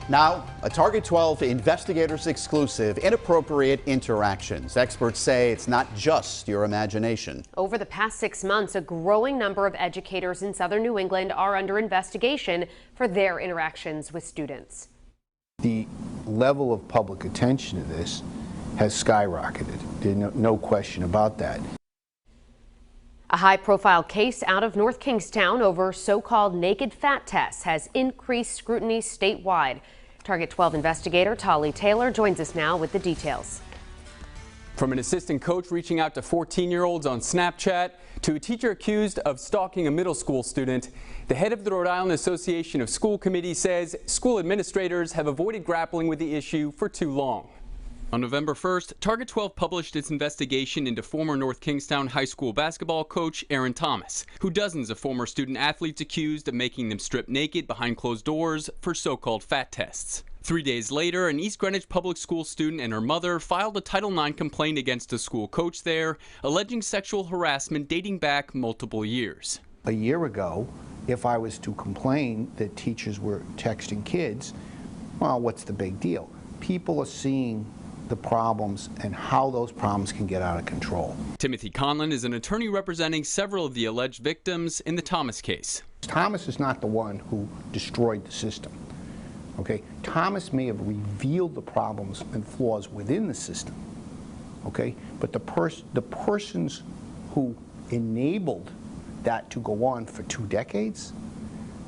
Now, a Target 12 investigators exclusive, inappropriate interactions. Experts say it's not just your imagination. Over the past 6 months, a growing number of educators in southern New England are under investigation for their interactions with students. The level of public attention to this has skyrocketed. There's no question about that. A high-profile case out of North Kingstown over so-called naked fat tests has increased scrutiny statewide. Target 12 investigator Tolly Taylor joins us now with the details. From an assistant coach reaching out to 14-year-olds on Snapchat to a teacher accused of stalking a middle school student, the head of the Rhode Island Association of School Committees says school administrators have avoided grappling with the issue for too long. On November 1st, Target 12 published its investigation into former North Kingstown High School basketball coach Aaron Thomas, who dozens of former student athletes accused of making them strip naked behind closed doors for so-called fat tests. 3 days later, an East Greenwich public school student and her mother filed a Title IX complaint against a school coach there, alleging sexual harassment dating back multiple years. A year ago, if I was to complain that teachers were texting kids, well, what's the big deal? People are seeing the problems and how those problems can get out of control. Timothy Conlon is an attorney representing several of the alleged victims in the Thomas case. Thomas is not the one who destroyed the system. Okay, Thomas may have revealed the problems and flaws within the system. Okay, but the persons who enabled that to go on for 2 decades,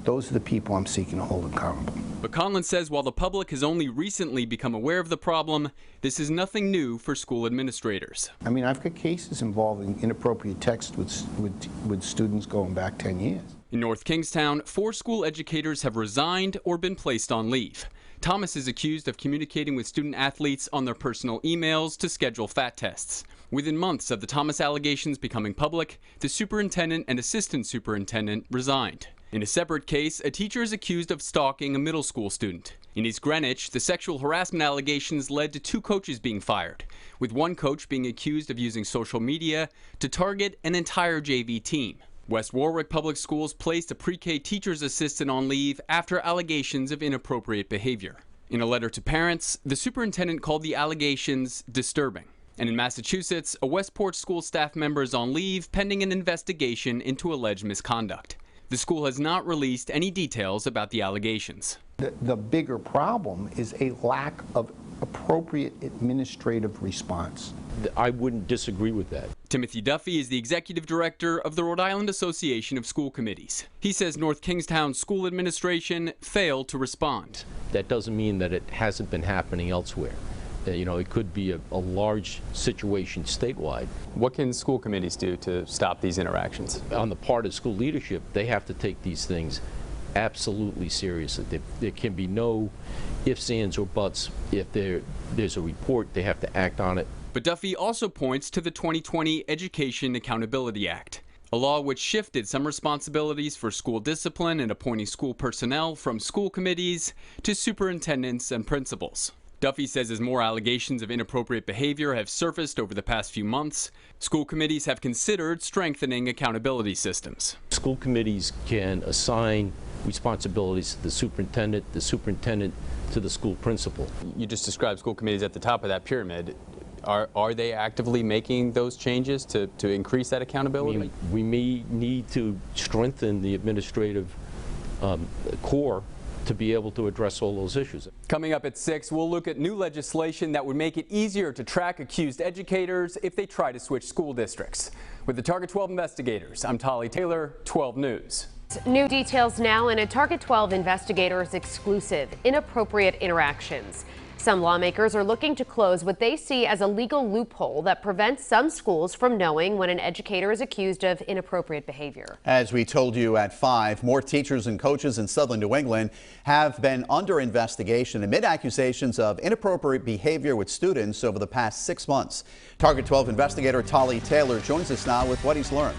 those are the people I'm seeking to hold accountable. But Conlon says while the public has only recently become aware of the problem, this is nothing new for school administrators. I mean, I've got cases involving inappropriate text with students going back 10 years. In North Kingstown, 4 school educators have resigned or been placed on leave. Thomas is accused of communicating with student athletes on their personal emails to schedule fat tests. Within months of the Thomas allegations becoming public, the superintendent and assistant superintendent resigned. In a separate case, a teacher is accused of stalking a middle school student. In East Greenwich, the sexual harassment allegations led to 2 coaches being fired, with one coach being accused of using social media to target an entire JV team. West Warwick Public Schools placed a pre-K teacher's assistant on leave after allegations of inappropriate behavior. In a letter to parents, the superintendent called the allegations disturbing. And in Massachusetts, a Westport school staff member is on leave pending an investigation into alleged misconduct. The school has not released any details about the allegations. The bigger problem is a lack of appropriate administrative response. I wouldn't disagree with that. Timothy Duffy is the executive director of the Rhode Island Association of School Committees. He says North Kingstown school administration failed to respond. That doesn't mean that it hasn't been happening elsewhere. You know, it could be a large situation statewide. What can school committees do to stop these interactions? On the part of school leadership, they have to take these things absolutely seriously. There can be no ifs, ands, or buts. If there's a report, they have to act on it. But Duffy also points to the 2020 Education Accountability Act, a law which shifted some responsibilities for school discipline and appointing school personnel from school committees to superintendents and principals. Duffy says as more allegations of inappropriate behavior have surfaced over the past few months, school committees have considered strengthening accountability systems. School committees can assign responsibilities to the superintendent to the school principal. You just described school committees at the top of that pyramid. Are they actively making those changes to increase that accountability? We may need to strengthen the administrative core to be able to address all those issues. Coming up at 6, we'll look at new legislation that would make it easier to track accused educators if they try to switch school districts. With the Target 12 investigators, I'm Tolly Taylor, 12 News. New details now in a Target 12 investigators exclusive, inappropriate interactions. Some lawmakers are looking to close what they see as a legal loophole that prevents some schools from knowing when an educator is accused of inappropriate behavior. As we told you at 5, more teachers and coaches in southern New England have been under investigation amid accusations of inappropriate behavior with students over the past 6 months. Target 12 investigator Tolly Taylor joins us now with what he's learned.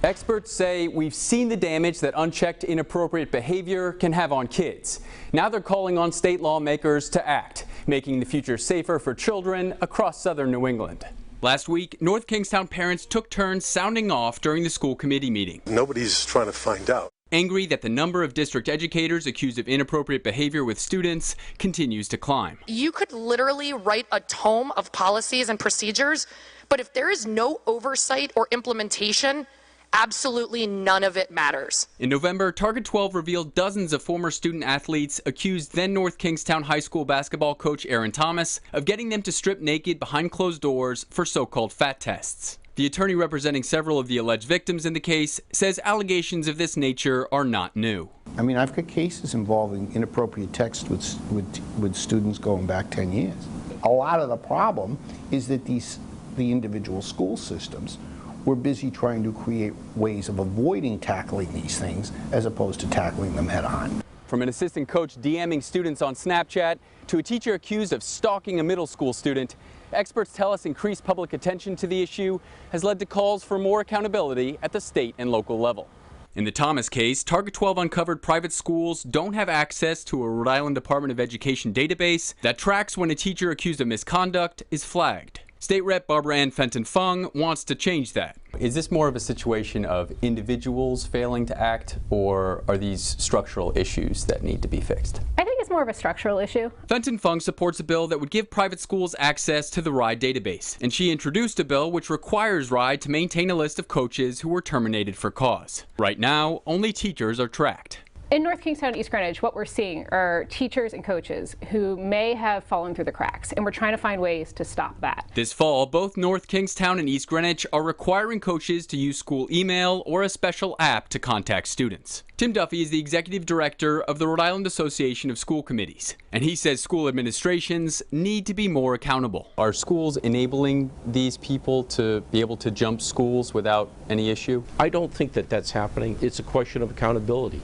Experts say we've seen the damage that unchecked inappropriate behavior can have on kids. Now they're calling on state lawmakers to act, making the future safer for children across southern New England. Last week, North Kingstown parents took turns sounding off during the school committee meeting. Nobody's trying to find out. angry that the number of district educators accused of inappropriate behavior with students continues to climb. You could literally write a tome of policies and procedures, but if there is no oversight or implementation, absolutely none of it matters. In November, Target 12 revealed dozens of former student athletes accused then North Kingstown High School basketball coach Aaron Thomas of getting them to strip naked behind closed doors for so-called fat tests. The attorney representing several of the alleged victims in the case says allegations of this nature are not new. I mean, I've got cases involving inappropriate text with students going back 10 years. A lot of the problem is that the individual school systems were busy trying to create ways of avoiding tackling these things as opposed to tackling them head on. From an assistant coach DMing students on Snapchat to a teacher accused of stalking a middle school student, experts tell us increased public attention to the issue has led to calls for more accountability at the state and local level. In the Thomas case, Target 12 uncovered private schools don't have access to a Rhode Island Department of Education database that tracks when a teacher accused of misconduct is flagged. State Rep Barbara Ann Fenton-Fung wants to change that. Is this more of a situation of individuals failing to act, or are these structural issues that need to be fixed? I think it's more of a structural issue. Fenton-Fung supports a bill that would give private schools access to the RIDE database, and she introduced a bill which requires RIDE to maintain a list of coaches who were terminated for cause. Right now, only teachers are tracked. In North Kingstown and East Greenwich, what we're seeing are teachers and coaches who may have fallen through the cracks, and we're trying to find ways to stop that. This fall, both North Kingstown and East Greenwich are requiring coaches to use school email or a special app to contact students. Tim Duffy is the executive director of the Rhode Island Association of School Committees, and he says school administrations need to be more accountable. Are schools enabling these people to be able to jump schools without any issue? I don't think that that's happening. It's a question of accountability.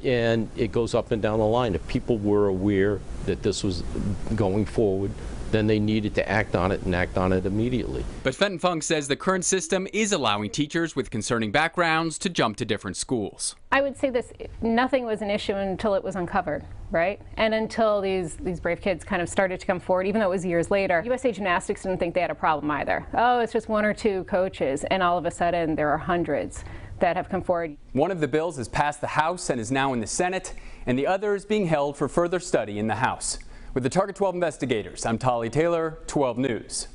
And it goes up and down the line. If people were aware that this was going forward, then they needed to act on it and act on it immediately. But Fenton-Fung says the current system is allowing teachers with concerning backgrounds to jump to different schools. I would say this, nothing was an issue until it was uncovered, right? And until these brave kids kind of started to come forward, even though it was years later. USA Gymnastics didn't think they had a problem either. Oh, it's just one or two coaches, and all of a sudden there are hundreds that have come forward. One of the bills has passed the House and is now in the Senate, and the other is being held for further study in the House. With the Target 12 investigators, I'm Tolly Taylor, 12 News.